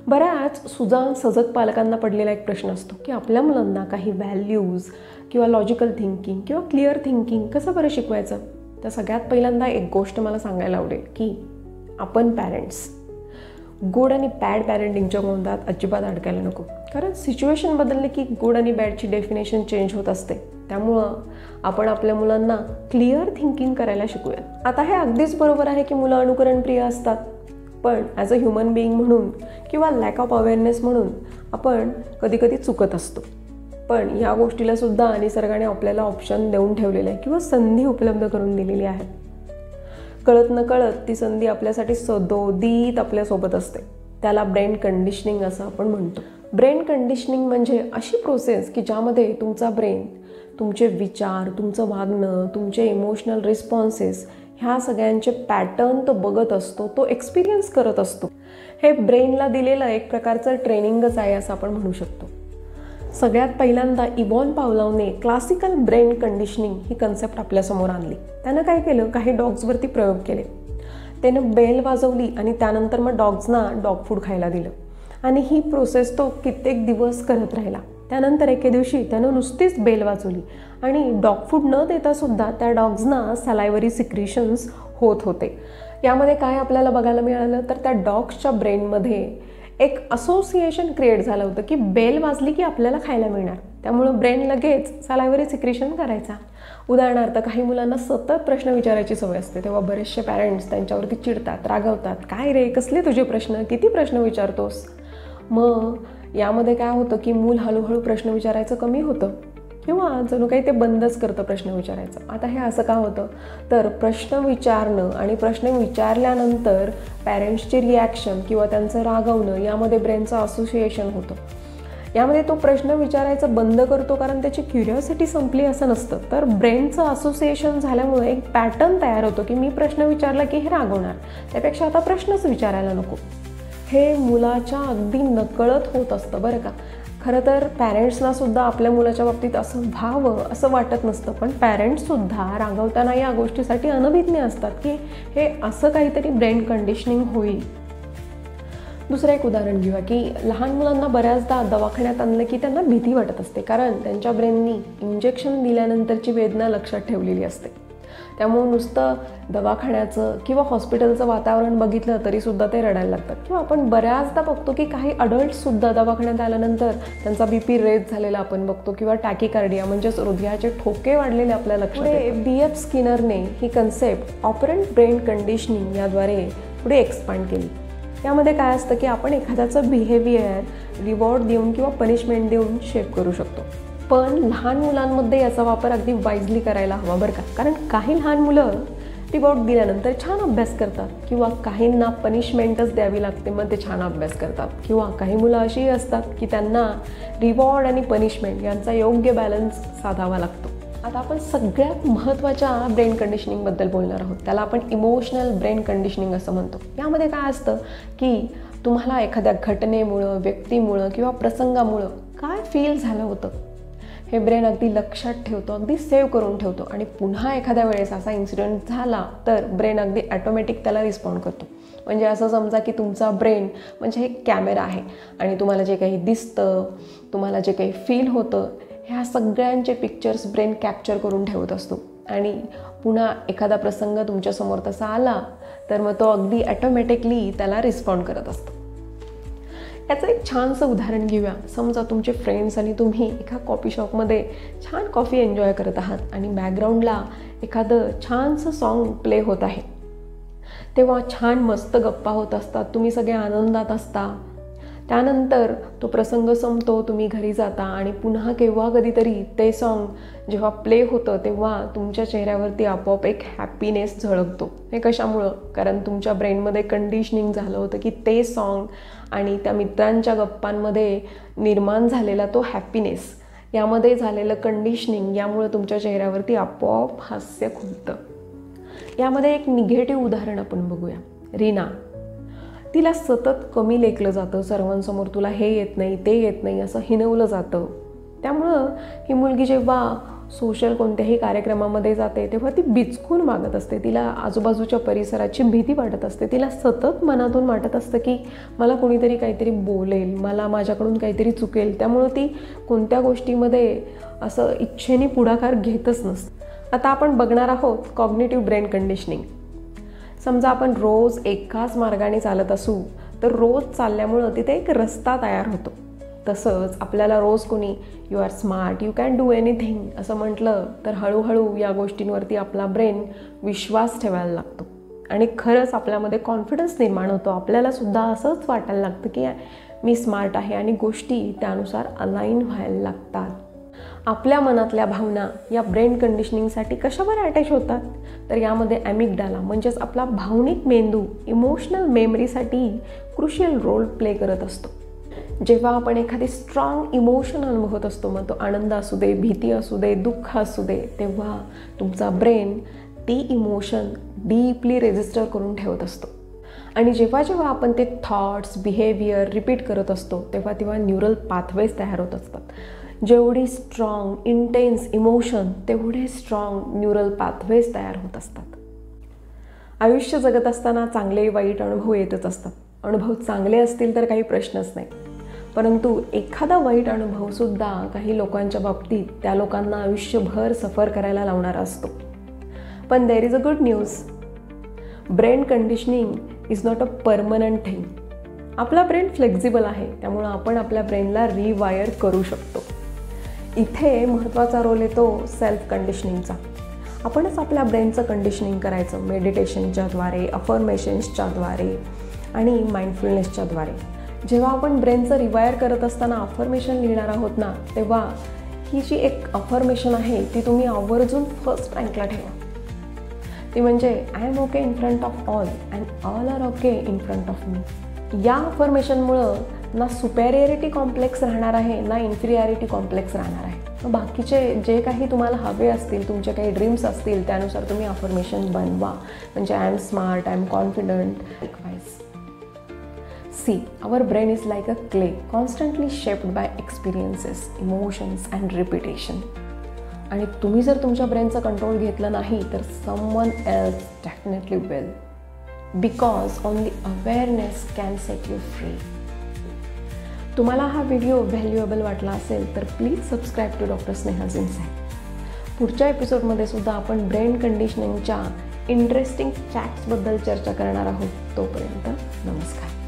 बऱ्याच सुजाण सजग पालकांना पडलेला एक प्रश्न असतो की आपल्या मुलांना काही व्हॅल्यूज किंवा लॉजिकल थिंकिंग किंवा क्लिअर थिंकिंग कसं बरं शिकवायचं. तर सगळ्यात पहिल्यांदा एक गोष्ट मला सांगायला आवडेल की आपण पॅरेंट्स गुड आणि बॅड पॅरेंटिंगच्या गोंधळात अजिबात अडकायला नको. कारण सिच्युएशन बदलली की गुड आणि बॅडची डेफिनेशन चेंज होत असते. त्यामुळं आपण आपल्या मुलांना क्लिअर थिंकिंग करायला शिकूया. आता हे अगदीच बरोबर आहे की मुलं अनुकरणप्रिय असतात, पण ॲज अ ह्युमन बिईंग म्हणून किंवा लॅक ऑफ अवेअरनेस म्हणून आपण कधी चुकत असतो. पण या गोष्टीला सुद्धा निसर्गाने आपल्याला ऑप्शन देऊन ठेवलेले आहे किंवा संधी उपलब्ध करून दिलेली आहे. कळत न कळत ती संधी आपल्यासाठी सदोदित आपल्यासोबत असते. त्याला ब्रेन कंडिशनिंग असं आपण म्हणतो. ब्रेन कंडिशनिंग म्हणजे अशी प्रोसेस की ज्यामध्ये तुमचा ब्रेन तुमचे विचार, तुमचं वागणं, तुमचे इमोशनल रिस्पॉन्सेस ह्या सगळ्यांचे पॅटर्न तो बघत असतो, तो एक्सपिरियन्स करत असतो. हे ब्रेनला दिलेलं एक प्रकारचं ट्रेनिंगच आहे असं आपण म्हणू शकतो. सगळ्यात पहिल्यांदा इव्हॉन पावलावने क्लासिकल ब्रेन कंडिशनिंग ही कन्सेप्ट आपल्यासमोर आणली. त्यानं काय केलं, काही डॉग्सवरती प्रयोग केले. त्यानं बेल वाजवली आणि त्यानंतर मग डॉग्सना डॉग फूड खायला दिलं आणि ही प्रोसेस तो कित्येक दिवस करत राहिला. त्यानंतर एके दिवशी त्यानं नुसतीच बेल वाजवली आणि डॉग फूड न देतासुद्धा त्या डॉग्सना सलायवरी सिक्रिशन्स होत होते. यामध्ये काय आपल्याला बघायला मिळालं तर त्या डॉग्सच्या ब्रेनमध्ये एक असोसिएशन क्रिएट झालं होतं की बेल वाजली की आपल्याला खायला मिळणार. त्यामुळं ब्रेन लगेच सलायवरी सिक्रिशन करायचा. उदाहरणार्थ काही मुलांना सतत प्रश्न विचारायची सवय असते, तेव्हा बरेचसे पॅरेंट्स त्यांच्यावरती चिडतात, रागवतात. काय रे, कसले तुझे प्रश्न, किती प्रश्न विचारतोस. मग यामध्ये काय होतं की मूल हळूहळू प्रश्न विचारायचं कमी होतं किंवा जणू काही ते बंदच करतं प्रश्न विचारायचं. आता हे असं का होतं तर प्रश्न विचारणं आणि प्रश्न विचारल्यानंतर पॅरेंट्सचे रिॲक्शन किंवा त्यांचं रागवणं यामध्ये ब्रेनचं असोसिएशन होतं. यामध्ये तो प्रश्न विचारायचं बंद करतो कारण त्याची क्युरिओसिटी संपली असं नसतं, तर ब्रेनचं असोसिएशन झाल्यामुळे एक पॅटर्न तयार होतो की मी प्रश्न विचारला की हे रागवणार, त्यापेक्षा आता प्रश्नच विचारायला नको. हे मुलाच्या अगदी नकळत होत असतं बरं का. खरं तर पॅरेंट्सना सुद्धा आपल्या मुलाच्या बाबतीत असं व्हावं असं वाटत नसतं, पण पॅरेंट्ससुद्धा रागवताना या गोष्टीसाठी अनभिज्ञ असतात की हे असं काहीतरी ब्रेन कंडिशनिंग होईल. दुसरं एक उदाहरण घेऊया की लहान मुलांना बऱ्याचदा दवाखान्यात आणलं की त्यांना भीती वाटत असते, कारण त्यांच्या ब्रेननी इंजेक्शन दिल्यानंतरची वेदना लक्षात ठेवलेली असते. त्यामुळे नुसतं दवाखान्याचं किंवा हॉस्पिटलचं वातावरण बघितलं तरीसुद्धा ते रडायला लागतात. किंवा आपण बऱ्याचदा बघतो की काही अडल्ट्ससुद्धा दवाखान्यात आल्यानंतर त्यांचा BP रेज झालेला आपण बघतो किंवा टॅकिकार्डिया म्हणजेच हृदयाचे ठोके वाढलेले आपल्या लक्षात येते. B.F. स्किनरने ही कन्सेप्ट ऑपरंट ब्रेन कंडिशनिंग याद्वारे पुढे एक्सपांड केली. यामध्ये काय असतं की आपण एखाद्याचं बिहेवियर रिवॉर्ड देऊन किंवा पनिशमेंट देऊन शेप करू शकतो. पण लहान मुलांमध्ये याचा वापर अगदी वाईजली करायला हवा बरं का. कारण काही लहान मुलं रिवॉर्ड दिल्यानंतर छान अभ्यास करतात किंवा काहींना पनिशमेंटच द्यावी लागते मग ते छान अभ्यास करतात. किंवा काही मुलं अशीही असतात की त्यांना रिवॉर्ड आणि पनिशमेंट यांचा योग्य बॅलन्स साधावा लागतो. आता आपण सगळ्यात महत्त्वाच्या ब्रेन कंडिशनिंगबद्दल बोलणार आहोत. त्याला आपण इमोशनल ब्रेन कंडिशनिंग असं म्हणतो. यामध्ये काय असतं की तुम्हाला एखाद्या घटनेमुळं, व्यक्तीमुळं किंवा प्रसंगामुळं काय फील झालं होतं हे ब्रेन अगदी लक्षात ठेवतो, अगदी सेव्ह करून ठेवतो आणि पुन्हा एखाद्या वेळेस असा इन्सिडेंट झाला तर ब्रेन अगदी ॲटोमॅटिक त्याला रिस्पॉन्ड करतो. म्हणजे असं समजा की तुमचा ब्रेन म्हणजे एक कॅमेरा आहे आणि तुम्हाला जे काही दिसतं, तुम्हाला जे काही फील होतं ह्या सगळ्यांचे पिक्चर्स ब्रेन कॅप्चर करून ठेवत असतो आणि पुन्हा एखादा प्रसंग तुमच्यासमोर तसा आला तर मग तो अगदी ॲटोमॅटिकली त्याला रिस्पॉन्ड करत असतो. याचं एक छानसं उदाहरण घेऊया. समजा तुमचे फ्रेंड्स आणि तुम्ही एका कॉफी शॉपमध्ये छान कॉफी एन्जॉय करत आहात आणि बॅकग्राऊंडला एखादं छानसं सॉन्ग प्ले होत आहे. तेव्हा छान मस्त गप्पा होत असतात, तुम्ही सगळे आनंदात असता. त्यानंतर तो प्रसंग संपतो, तुम्ही घरी जाता आणि पुन्हा केव्हा कधीतरी ते सॉन्ग जेव्हा प्ले होतं तेव्हा तुमच्या चेहऱ्यावरती आपोआप एक हॅपीनेस झळकतो. हे कशामुळं? कारण तुमच्या ब्रेनमध्ये कंडिशनिंग झालं होतं की ते सॉन्ग आणि त्या मित्रांच्या गप्पांमध्ये निर्माण झालेला तो हॅपीनेस, यामध्ये झालेलं कंडिशनिंग यामुळे तुमच्या चेहऱ्यावरती आपोआप हास्य खुलतं. यामध्ये एक निगेटिव्ह उदाहरण आपण बघूया. रीना, तिला सतत कमी लेखलं जातं, सर्वांसमोर तुला हे येत नाही ते येत नाही असं हिणवलं जातं. त्यामुळं ही मुलगी जेव्हा सोशल कोणत्याही कार्यक्रमामध्ये जाते तेव्हा ती बिचकून वागत असते. तिला आजूबाजूच्या परिसराची भीती वाटत असते. तिला सतत मनातून वाटत असतं की मला कोणीतरी काहीतरी बोलेल, मला माझ्याकडून काहीतरी चुकेल. त्यामुळं ती कोणत्या गोष्टीमध्ये असं इच्छेने पुढाकार घेतच नसते. आता आपण बघणार आहोत कॉग्निटिव्ह ब्रेन कंडिशनिंग. समजा आपण रोज एकाच मार्गाने चालत असू तर रोज चालल्यामुळं तिथे एक रस्ता तयार होतो. तसंच आपल्याला रोज कोणी you are smart, you can do anything असं म्हटलं तर हळूहळू या गोष्टींवरती आपला ब्रेन विश्वास ठेवायला लागतो आणि खरंच आपल्यामध्ये कॉन्फिडन्स निर्माण होतो. आपल्यालासुद्धा असंच वाटायला लागतं की मी स्मार्ट आहे आणि गोष्टी त्यानुसार अलाईन व्हायला लागतात. आपल्या मनातल्या भावना या ब्रेन कंडिशनिंगसाठी कशावर अटॅच होतात तर यामध्ये ॲमिग्डाला म्हणजेच आपला भावनिक मेंदू इमोशनल मेमरीसाठी क्रुशियल रोल प्ले करत असतो. जेव्हा आपण एखादी स्ट्रॉंग इमोशन अनुभवत असतो, मग तो आनंद असू दे, भीती असू दे, दुःख असू दे, तेव्हा तुमचा ब्रेन ती इमोशन डीपली रेजिस्टर करून ठेवत असतो. आणि जेव्हा जेव्हा आपण ते थॉट्स बिहेवियर रिपीट करत असतो तेव्हा तेव्हा न्यूरल पाथवेज तयार होत असतात. जेवढी स्ट्रॉंग इंटेन्स इमोशन तेवढे स्ट्रॉंग न्यूरल पाथवेज तयार होत असतात. आयुष्य जगत असताना चांगले वाईट अनुभव येतच असतात. अनुभव चांगले असतील तर काही प्रश्नच नाही, परंतु एखादा वाईट अनुभवसुद्धा काही लोकांच्या बाबतीत त्या लोकांना आयुष्यभर सफर करायला लावणारा असतो. पण there is a good news. Brain conditioning is not a permanent thing. आपला ब्रेन फ्लेक्झिबल आहे, त्यामुळं आपण आपल्या ब्रेनला रिवायर करू शकतो. इथे महत्त्वाचा रोल येतो सेल्फ कंडिशनिंगचा. आपणच आपल्या ब्रेनचं कंडिशनिंग करायचं मेडिटेशनच्याद्वारे, अफर्मेशन्सच्याद्वारे आणि माइंडफुलनेसच्याद्वारे. जेव्हा आपण ब्रेनचं रिवायर करत असताना अफर्मेशन लिहिणार आहोत ना, तेव्हा ही जी एक अफर्मेशन आहे ती तुम्ही आवर्जून फर्स्ट रँकला ठेवा. ती म्हणजे I am okay in front of all and all are okay in front of me. या अफर्मेशनमुळं ना सुपेरियरिटी कॉम्प्लेक्स राहणार आहे ना इन्फिरियरिटी कॉम्प्लेक्स राहणार आहे. मग बाकीचे जे काही तुम्हाला हवे असतील, तुमचे काही ड्रीम्स असतील, त्यानुसार तुम्ही अफर्मेशन बनवा. म्हणजे I am smart, I am confident. Likewise see, our brain is like a clay constantly shaped by experiences, emotions and repetition. आणि तुम्ही जर तुमच्या ब्रेनचं कंट्रोल घेतलं नाही तर someone else definitely will. Because only awareness can set you free. तुम्हाला हा व्हिडिओ व्हॅल्युएबल वाटला असेल तर please subscribe to doctor Sneha's insight. पुढच्या एपिसोडमध्ये सुद्धा आपण ब्रेन कंडिशनिंगच्या इंटरेस्टिंग फॅक्ट्सबद्दल चर्चा करणार आहोत. तोपर्यंत नमस्कार.